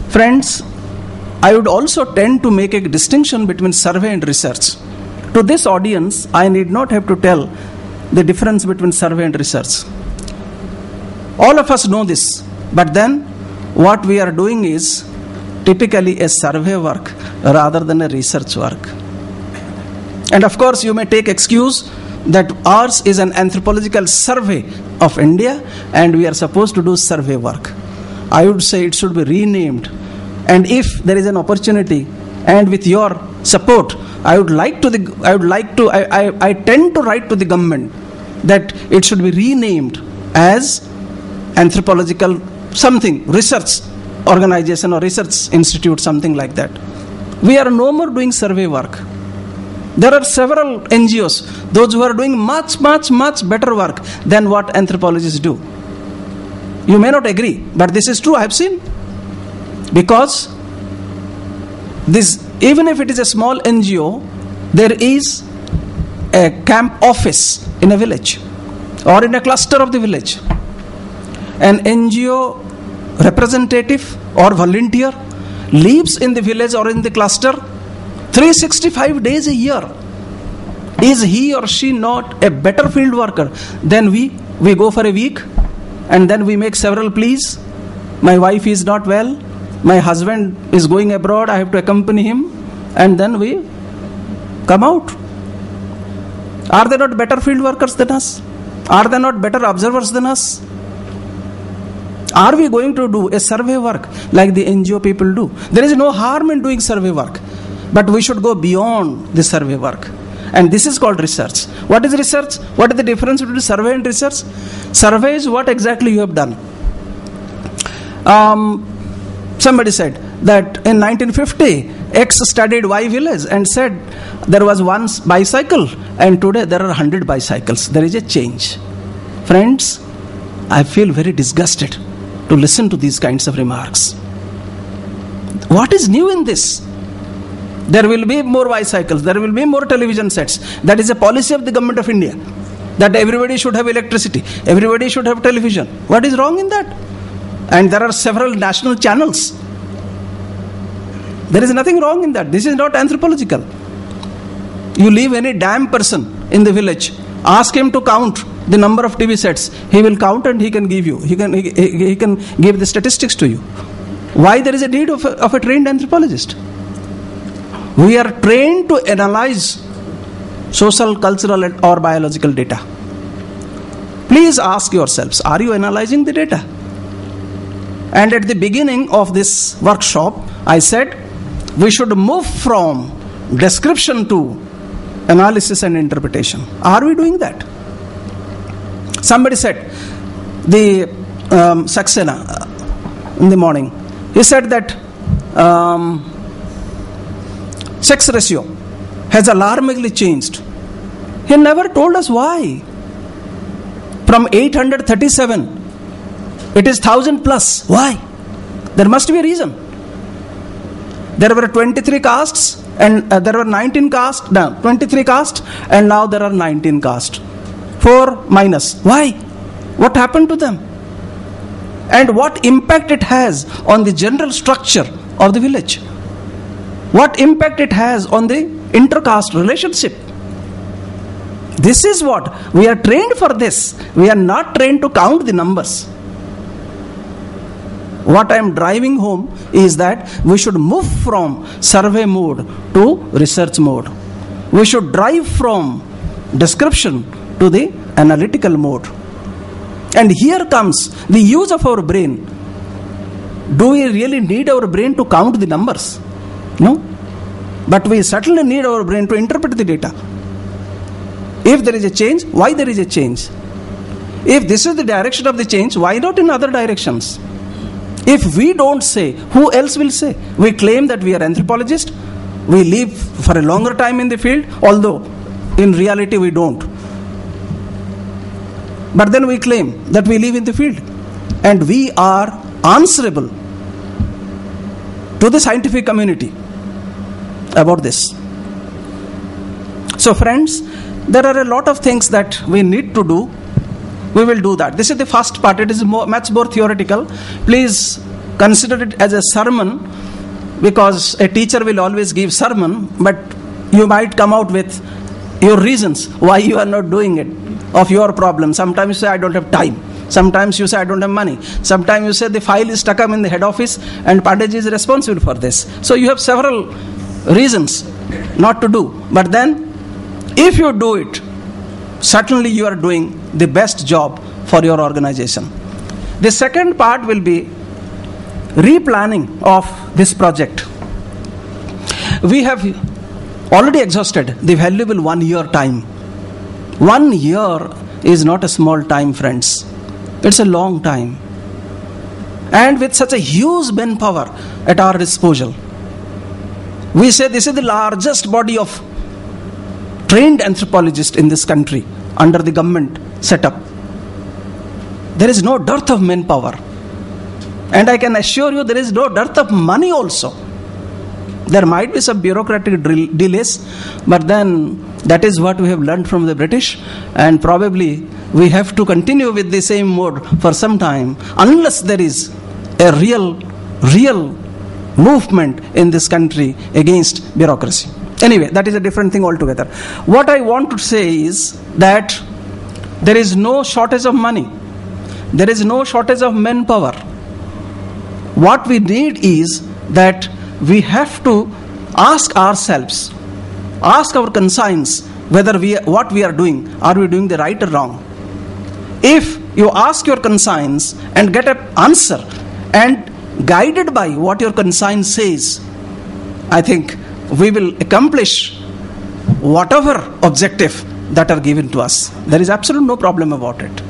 Friends, I would also tend to make a distinction between survey and research. To this audience, I need not have to tell the difference between survey and research. All of us know this, but then what we are doing is typically a survey work rather than a research work. And of course, you may take excuse that ours is an anthropological survey of India and we are supposed to do survey work. I would say it should be renamed. And if there is an opportunity, and with your support, I tend to write to the government that it should be renamed as Anthropological something, research organization or research institute, something like that. We are no more doing survey work. There are several NGOs, those who are doing much, much, much better work than what anthropologists do. You may not agree, but this is true, I have seen. Because this, even if it is a small NGO, there is a camp office in a village or in a cluster of the village. An NGO representative or volunteer lives in the village or in the cluster 365 days a year. Is he or she not a better field worker than we? We go for a week and then we make several pleas. My wife is not well. My husband is going abroad. I have to accompany him. And then we come out. Are they not better field workers than us? Are they not better observers than us? Are we going to do a survey work like the NGO people do? There is no harm in doing survey work, but we should go beyond the survey work. And this is called research. What is research? What is the difference between survey and research? Survey is what exactly you have done. Somebody said that in 1950, X studied Y village and said there was one bicycle and today there are 100 bicycles. There is a change. Friends, I feel very disgusted to listen to these kinds of remarks. What is new in this? There will be more bicycles, there will be more television sets. That is a policy of the government of India, that everybody should have electricity, everybody should have television. What is wrong in that? And there are several national channels. There is nothing wrong in that. This is not anthropological. You leave any damn person in the village, ask him to count the number of TV sets. He will count and he can give you. He can give the statistics to you. Why there is a need of a trained anthropologist? We are trained to analyze social, cultural, or biological data. Please ask yourselves, are you analyzing the data? And at the beginning of this workshop, I said we should move from description to analysis and interpretation. Are we doing that? Somebody said, the Saxena in the morning, he said that sex ratio has alarmingly changed. He never told us why. From 837, it is 1000 plus. Why? There must be a reason. There were 23 castes and there were 19 castes. No, 23 castes and now there are 19 castes. 4 minus. Why? What happened to them? And what impact it has on the general structure of the village? What impact it has on the inter-caste relationship? This is what we are trained for. This we are not trained to count the numbers. What I am driving home is that we should move from survey mode to research mode. We should drive from description to the analytical mode. And here comes the use of our brain. Do we really need our brain to count the numbers? No. But we certainly need our brain to interpret the data. If there is a change, why there is a change? If this is the direction of the change, why not in other directions? If we don't say, who else will say? We claim that we are anthropologists. We live for a longer time in the field, although in reality we don't. But then we claim that we live in the field. And we are answerable to the scientific community about this. So friends, there are a lot of things that we need to do. We will do that. This is the first part. It is much more theoretical. Please consider it as a sermon, because a teacher will always give sermon, but you might come out with your reasons why you are not doing it, of your problem. Sometimes you say, I don't have time. Sometimes you say, I don't have money. Sometimes you say, the file is stuck up in the head office and Pandey is responsible for this. So you have several reasons not to do. But then, if you do it, certainly you are doing the best job for your organization. The second part will be replanning of this project. We have already exhausted the valuable 1 year time. 1 year is not a small time, friends. It's a long time. And with such a huge manpower at our disposal, we say this is the largest body of trained anthropologists in this country under the government setup. There is no dearth of manpower. And I can assure you there is no dearth of money also. There might be some bureaucratic delays, but then that is what we have learned from the British, and probably we have to continue with the same mode for some time unless there is a real movement in this country against bureaucracy. Anyway, that is a different thing altogether. What I want to say is that there is no shortage of money. There is no shortage of manpower. What we need is that we have to ask ourselves, ask our conscience whether what we are doing, are we doing the right or wrong? If you ask your conscience and get an answer and guided by what your conscience says, I think we will accomplish whatever objective that are given to us. There is absolutely no problem about it.